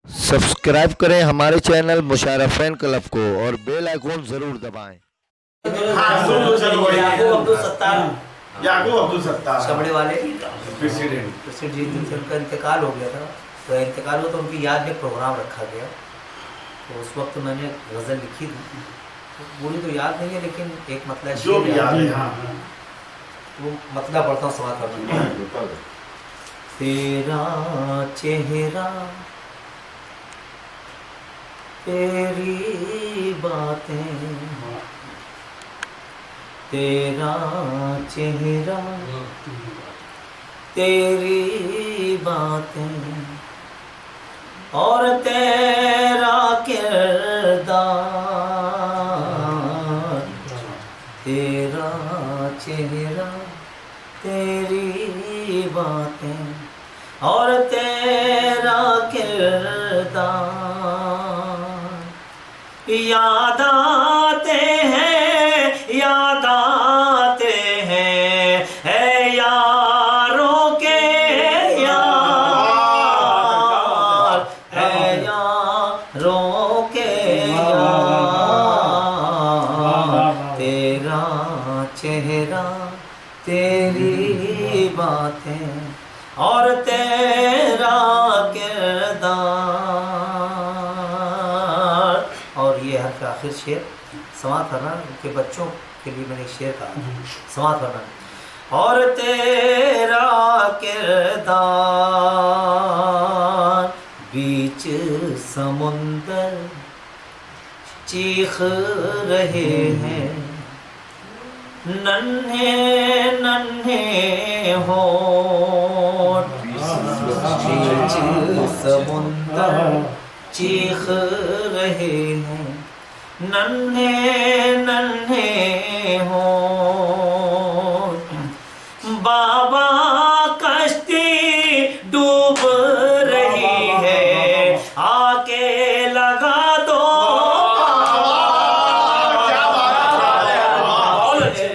Subscribe करें हमारे channel मुशारा fan club को और बेल आइकॉन जरूर दबाएं। याकूब अब्दुल सत्तार छबड़े वाले प्रेसिडेंट उनका इंतकाल हो गया था। तो इंतकाल हुआ तो उनकी याद में प्रोग्राम रखा गया। तो उस वक्त मैंने गज़ल लिखी थी, पूरी तो याद नहीं है लेकिन एक मतलब जो भी याद है। हाँ वो मतलब पढ़ता हूँ, समाज करता हूँ। तेरा चेहरा तेरी बातें, तेरा चेहरा तेरी बातें और तेरा किरदार, तेरा चेहरा तेरी बातें और तेरा किरदार याद आते हैं, याद आते हैं, है यारों के यार, है यारों के यार, तेरा चेहरा तेरी बातें और तेरा किरदार। और ये हर का आखिर शेर समाप्त करना उनके बच्चों के लिए मैंने शेर कहा, समाप्त करना। और तेरा किरदार बीच समुंदर चीख रहे हैं, नन्हे नन्हे होठ बीच समुंदर चीख रहे हैं, नन्हे नन्हे होठ बाबा कश्ती डूब रही है, आके लगा दो बहुत अच्छे